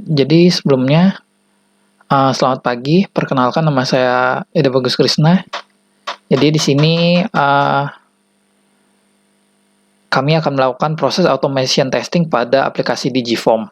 Jadi sebelumnya, selamat pagi, perkenalkan nama saya Ida Bagus Krisna. Jadi di sini, kami akan melakukan proses automation testing pada aplikasi Digiform.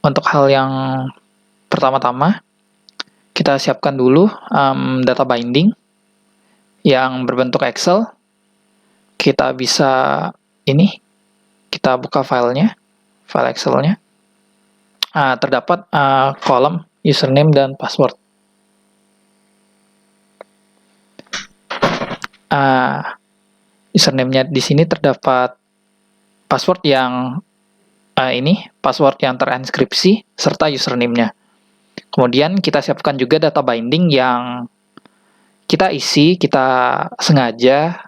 Untuk hal yang pertama-tama, kita siapkan dulu, data binding yang berbentuk Excel. Kita bisa kita buka filenya, file Excel-nya. Terdapat, kolom username dan password. Username-nya di sini terdapat password yang password yang terenkripsi serta username-nya. Kemudian kita siapkan juga data binding yang kita isi, kita sengaja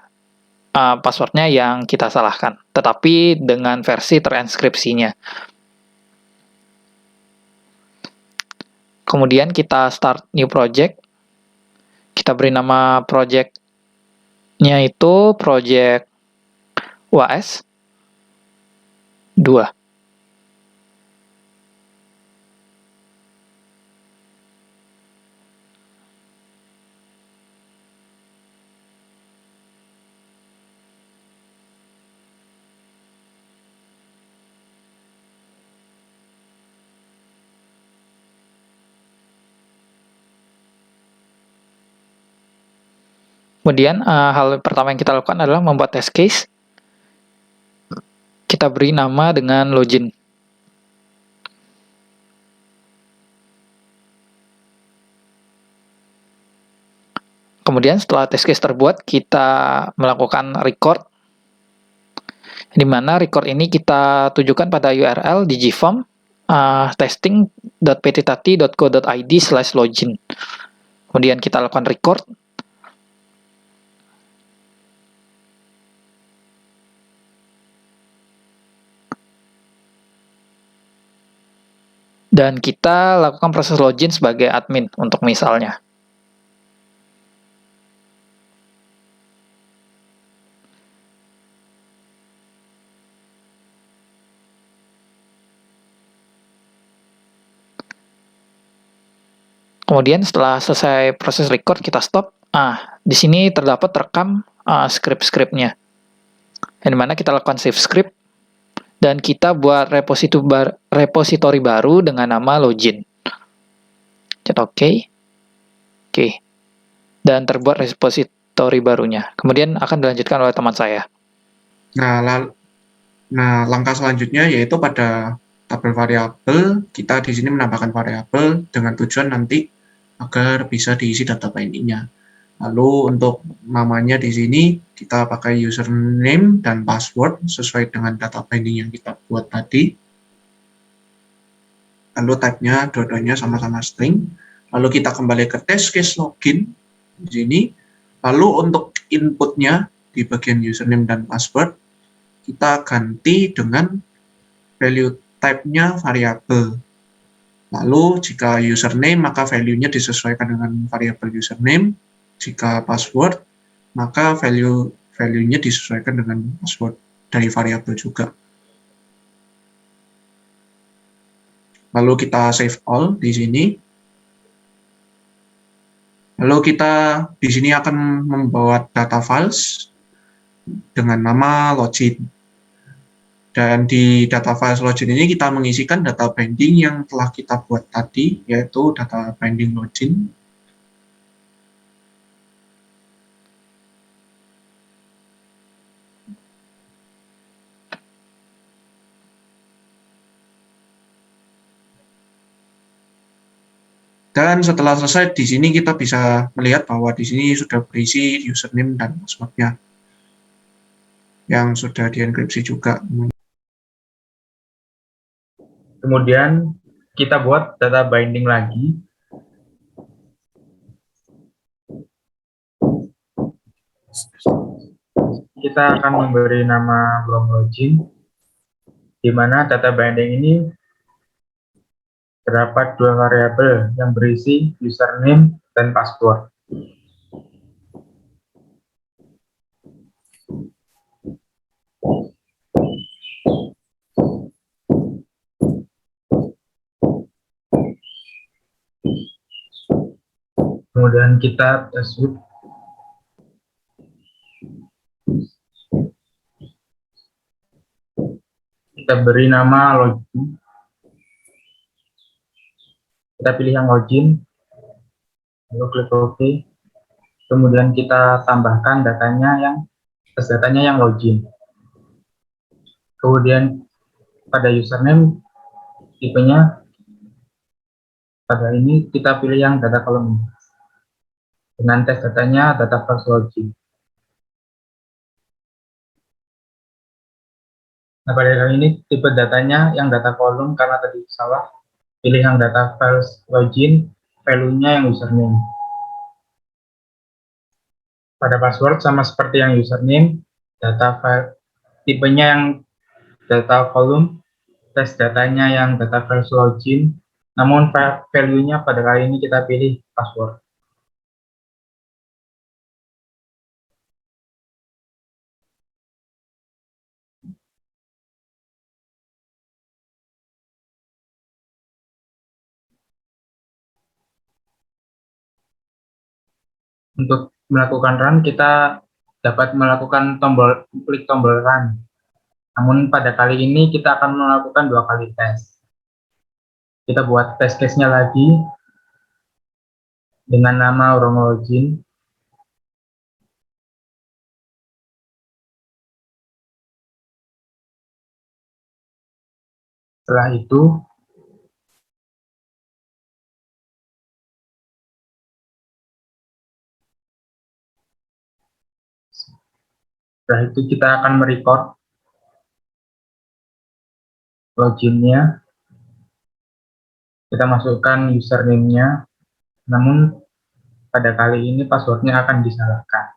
passwordnya yang kita salahkan, tetapi dengan versi terenkripsinya. Kemudian kita start new project. Kita beri nama project-nya itu project UAS 2. Kemudian hal pertama yang kita lakukan adalah membuat test case. Kita beri nama dengan login. Kemudian setelah test case terbuat, kita melakukan record, di mana record ini kita tujukan pada URL digiform testing.pttati.co.id/login. Kemudian kita lakukan record. Dan kita lakukan proses login sebagai admin untuk misalnya. Kemudian setelah selesai proses record, kita stop. Di sini terdapat rekam script-scriptnya. Di mana kita lakukan save script, dan kita buat repository baru dengan nama login. Cet OK. Dan terbuat repository barunya. Kemudian akan dilanjutkan oleh teman saya. Nah, langkah selanjutnya yaitu pada tabel variabel, kita di sini menambahkan variabel dengan tujuan nanti agar bisa diisi data bindingnya. Lalu untuk namanya di sini kita pakai username dan password sesuai dengan data binding yang kita buat tadi. Lalu type-nya dua-duanya sama-sama string. Lalu kita kembali ke test case login di sini. Lalu untuk inputnya di bagian username dan password kita ganti dengan value type-nya variabel. Lalu jika username maka value-nya disesuaikan dengan variabel username. Jika password maka value-nya disesuaikan dengan password dari variabel juga. Lalu kita save all di sini. Lalu kita di sini akan membuat data files dengan nama login. Dan di data files login ini kita mengisikan data binding yang telah kita buat tadi, yaitu data binding login. Dan setelah selesai, di sini kita bisa melihat bahwa di sini sudah berisi username dan password-nya yang sudah dienkripsi juga. Kemudian kita buat data binding lagi. Kita akan memberi nama belum login, di mana data binding ini terdapat dua variabel yang berisi username dan password. Kemudian kita test suite. Kita beri nama login. Kita pilih yang login, lalu klik OK. Kemudian kita tambahkan datanya yang login. Kemudian pada username tipenya, pada ini kita pilih yang data column. Dengan tes datanya data first login. Nah, pada kali ini tipe datanya yang data column karena tadi salah. Pilih yang data first login, value-nya yang username. Pada password sama seperti yang username, data file tipenya yang data column, tes datanya yang data first login, namun value-nya pada kali ini kita pilih password. Untuk melakukan run, kita dapat melakukan klik tombol run. Namun pada kali ini kita akan melakukan 2 kali tes. Kita buat test case-nya lagi dengan nama wrong login. Setelah itu kita akan merecord loginnya. Kita masukkan username-nya, namun pada kali ini passwordnya akan disalahkan.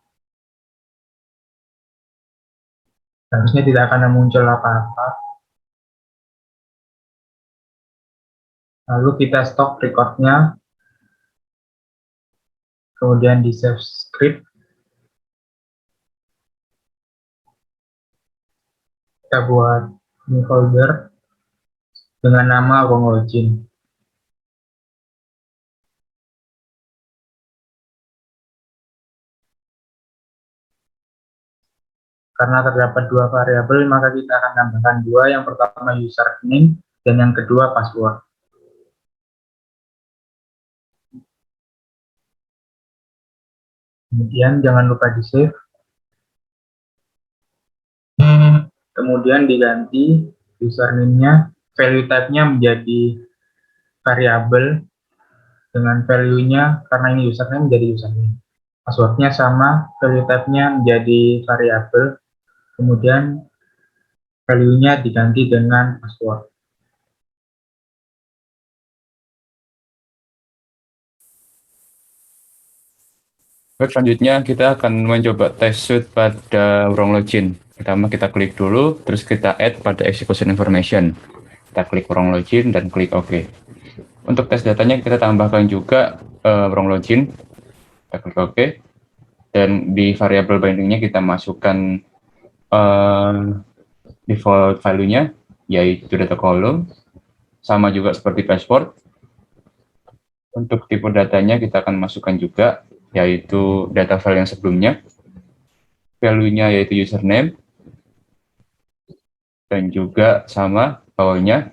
Harusnya tidak akan muncul apa-apa. Lalu kita stop recordnya, kemudian di save script. Kita buat new folder dengan nama wrong login. Karena terdapat 2 variabel, maka kita akan tambahkan 2. Yang pertama username dan yang kedua password. Kemudian jangan lupa di save. Kemudian diganti username-nya, value type-nya menjadi variabel dengan value-nya, karena ini username menjadi username. Password-nya sama, value type-nya menjadi variabel, kemudian value-nya diganti dengan password. Baik, selanjutnya kita akan mencoba test suite pada wrong login. Pertama kita klik dulu, terus kita add pada execution information. Kita klik wrong login dan klik OK. Untuk tes datanya kita tambahkan juga wrong login. Kita klik OK. Dan di variable bindingnya kita masukkan default value-nya, yaitu data column. Sama juga seperti password. Untuk tipe datanya kita akan masukkan juga, yaitu data file yang sebelumnya, value-nya yaitu username, dan juga sama bawahnya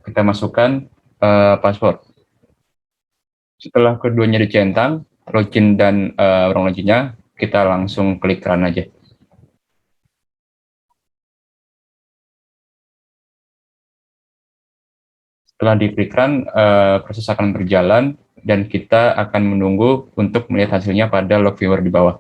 kita masukkan password. Setelah keduanya dicentang, login dan wrong login-nya, kita langsung klik run aja. Setelah diklik run, proses akan berjalan dan kita akan menunggu untuk melihat hasilnya pada log viewer di bawah.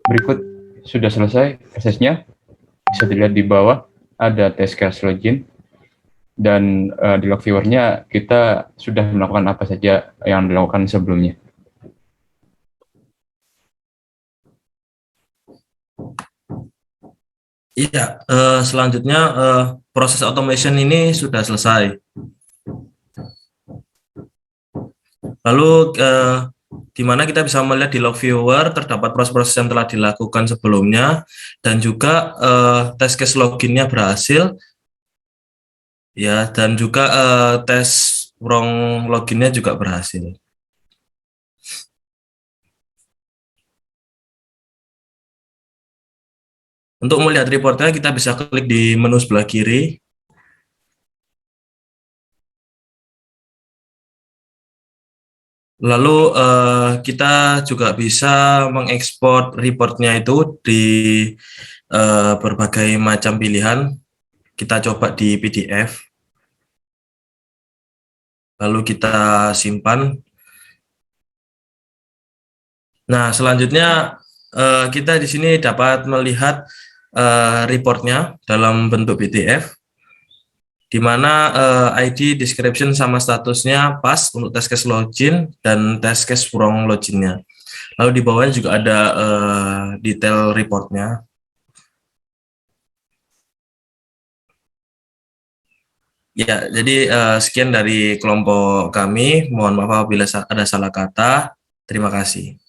Berikut sudah selesai prosesnya. Bisa dilihat di bawah ada test case login, dan di log viewer-nya kita sudah melakukan apa saja yang dilakukan sebelumnya. Iya, selanjutnya proses automation ini sudah selesai. Lalu di mana kita bisa melihat di log viewer terdapat proses-proses yang telah dilakukan sebelumnya, dan juga test case loginnya berhasil, ya, dan juga tes wrong loginnya juga berhasil. Untuk melihat reportnya, kita bisa klik di menu sebelah kiri. Lalu kita juga bisa mengekspor reportnya itu di berbagai macam pilihan. Kita coba di PDF. Lalu kita simpan. Nah, selanjutnya kita di sini dapat melihat reportnya dalam bentuk PDF, di mana ID, description, sama statusnya pas untuk test case login dan test case wrong loginnya. Lalu di bawahnya juga ada detail reportnya. Ya, jadi sekian dari kelompok kami. Mohon maaf apabila ada salah kata. Terima kasih.